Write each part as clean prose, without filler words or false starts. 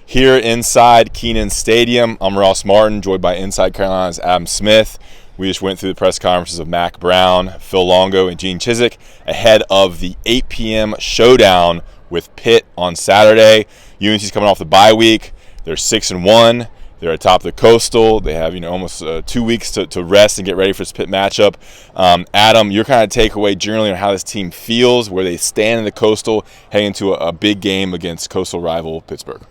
Here inside Kenan Stadium, I'm Ross Martin, joined by Inside Carolina's Adam Smith. We just went through the press conferences of Mack Brown, Phil Longo, and Gene Chizik ahead of the 8 p.m. showdown with Pitt on Saturday. UNC's coming off the bye week. They're 6-1. They're atop the Coastal. They have almost 2 weeks to rest and get ready for this Pitt matchup. Adam, your kind of takeaway generally on how this team feels, where they stand in the Coastal, heading into a big game against Coastal rival Pittsburgh.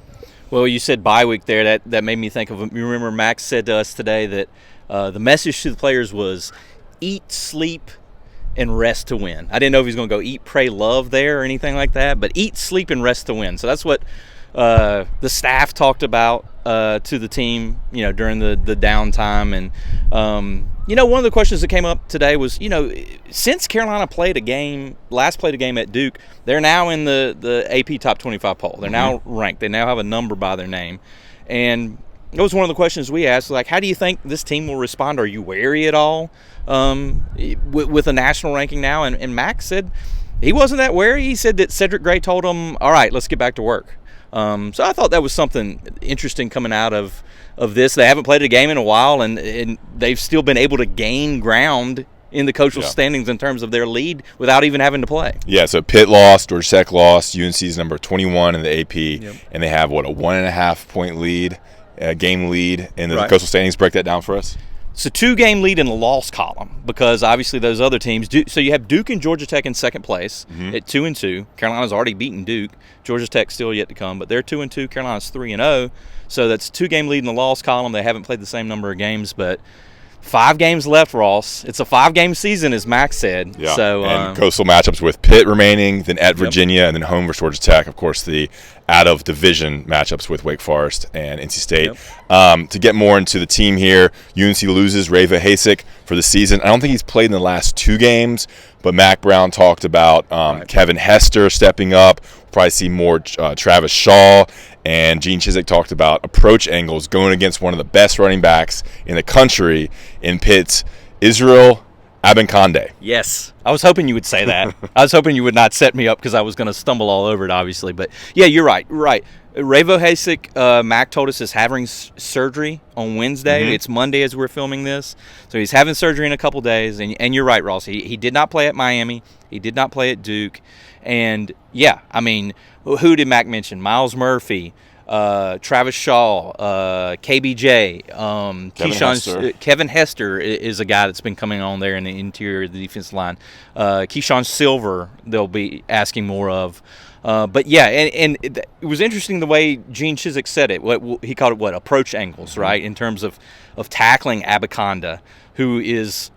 Well, you said bye week there. That made me think of, you remember Max said to us today that the message to the players was eat, sleep, and rest to win. I didn't know if he was going to go eat, pray, love there or anything like that, but eat, sleep, and rest to win. So that's what the staff talked about to the team, during the downtime. And, one of the questions that came up today was, since Carolina last played a game at Duke, they're now in the AP Top 25 poll. They're now ranked. They now have a number by their name. And that was one of the questions we asked, like, how do you think this team will respond? Are you wary at all with a national ranking now? And Max said he wasn't that wary. He said that Cedric Gray told him, all right, let's get back to work. So I thought that was something interesting coming out of this. They haven't played a game in a while, and they've still been able to gain ground in the coastal standings in terms of their lead without even having to play. Yeah, so Pitt lost, Georgia Tech lost, UNC's number 21 in the AP, and they have, a 1.5 point lead, game lead in the coastal standings. Break that down for us. It's a 2-game lead in the loss column because obviously those other teams do. So you have Duke and Georgia Tech in second place at 2-2. Carolina's already beaten Duke. Georgia Tech still yet to come, but they're 2-2. Carolina's 3-0. So that's a 2-game lead in the loss column. They haven't played the same number of games, but 5 games left, Ross. It's a 5-game season, as Max said. Yeah. So, and coastal matchups with Pitt remaining, then at Virginia, and then home versus Georgia Tech. Of course, the out-of-division matchups with Wake Forest and NC State. To get more into the team here, UNC loses Reva Hasek for the season. I don't think he's played in the last 2 games, but Mack Brown talked about Kevin Hester stepping up. We'll probably see more Travis Shaw. And Gene Chizik talked about approach angles going against one of the best running backs in the country in Pitt's Israel Abanikanda. Yes. I was hoping you would say that. I was hoping you would not set me up because I was going to stumble all over it, obviously. But, yeah, you're right. Reva Hasek, Mack told us, is having surgery on Wednesday. It's Monday as we're filming this. So he's having surgery in a couple days. And you're right, Ross. He did not play at Miami. He did not play at Duke. And, yeah, I mean, who did Mack mention? Miles Murphy, Travis Shaw, KBJ, Kevin Hester is a guy that's been coming on there in the interior of the defensive line. Keyshawn Silver, they'll be asking more of. But, yeah, and it was interesting the way Gene Chizik said it. He called it, approach angles, right, in terms of tackling Abanikanda, who is,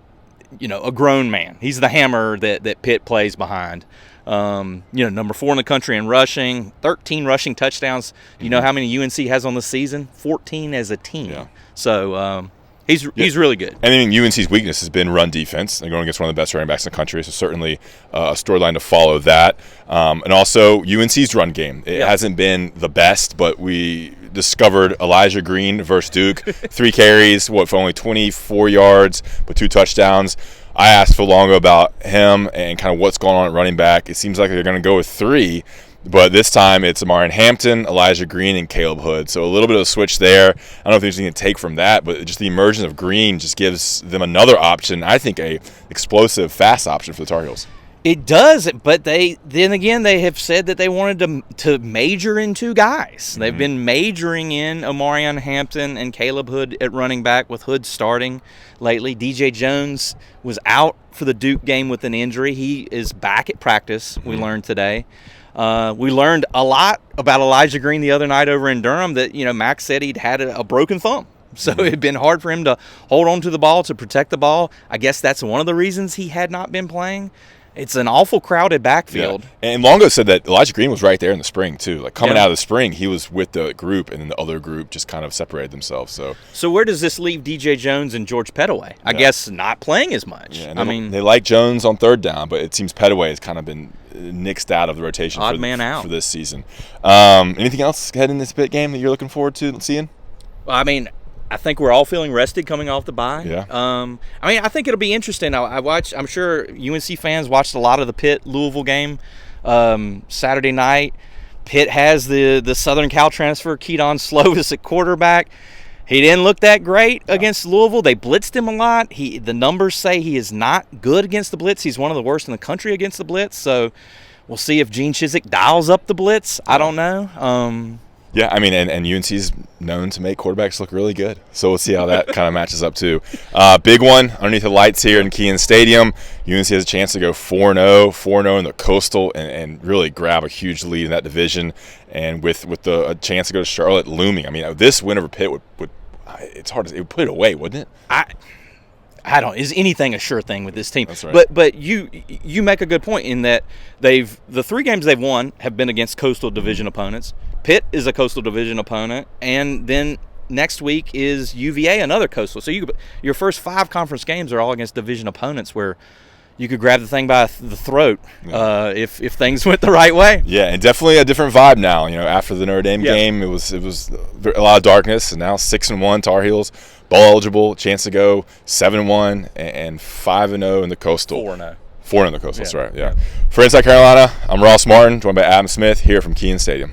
a grown man. He's the hammer that Pitt plays behind. Number 4 in the country in rushing, 13 rushing touchdowns. You know how many UNC has on the season? 14 as a team. Yeah. So he's really good. And I mean, UNC's weakness has been run defense. They're going against one of the best running backs in the country, so certainly a storyline to follow that. And also UNC's run game. It hasn't been the best, but we discovered Elijah Green versus Duke. 3 carries, for only 24 yards, but 2 touchdowns. I asked Phil Longo about him and kind of what's going on at running back. It seems like they're going to go with 3, but this time it's Amarian Hampton, Elijah Green, and Caleb Hood. So a little bit of a switch there. I don't know if there's anything to take from that, but just the emergence of Green just gives them another option, I think a explosive, fast option for the Tar Heels. It does, but they have said that they wanted to major in 2 guys. They've been majoring in Amarian Hampton and Caleb Hood at running back, with Hood starting lately. DJ Jones was out for the Duke game with an injury. He is back at practice, we learned today. We learned a lot about Elijah Green the other night over in Durham that, Max said he'd had a broken thumb. So it had been hard for him to hold on to the ball, to protect the ball. I guess that's one of the reasons he had not been playing. It's an awful crowded backfield. Yeah. And Longo said that Elijah Green was right there in the spring, too. Like, coming out of the spring, he was with the group, and then the other group just kind of separated themselves. So where does this leave DJ Jones and George Pettaway? I guess not playing as much. Yeah, they like Jones on 3rd down, but it seems Pettaway has kind of been nixed out of the rotation for this season. Anything else heading this Pitt game that you're looking forward to seeing? Well, I mean, I think we're all feeling rested coming off the bye. Yeah. I think it'll be interesting. I'm sure UNC fans watched a lot of the Pitt-Louisville game Saturday night. Pitt has the Southern Cal transfer, Kenan Slovis at quarterback. He didn't look that great against Louisville. They blitzed him a lot. The numbers say he is not good against the blitz. He's one of the worst in the country against the blitz. So we'll see if Gene Chizik dials up the blitz. I don't know. Yeah, I mean, and UNC's known to make quarterbacks look really good. So we'll see how that kind of matches up, too. Big one underneath the lights here in Kenan Stadium. UNC has a chance to go 4-0 in the Coastal and really grab a huge lead in that division. And with a chance to go to Charlotte looming. I mean, this win over Pitt would it's hard to – it would put it away, wouldn't it? I don't. Is anything a sure thing with this team? That's right. But you make a good point in that the 3 games they've won have been against Coastal Division opponents. Pitt is a Coastal Division opponent, and then next week is UVA, another Coastal. So your first 5 conference games are all against division opponents where you could grab the thing by the throat if things went the right way. Yeah, and definitely a different vibe now. You know, after the Notre Dame game, it was a lot of darkness, and now 6-1 Tar Heels, bowl eligible, chance to go 7-1 and 5-0 in the Coastal. 4-0. 4 in the Coastal, that's right. Yeah. For Inside Carolina, I'm Ross Martin, joined by Adam Smith here from Kenan Stadium.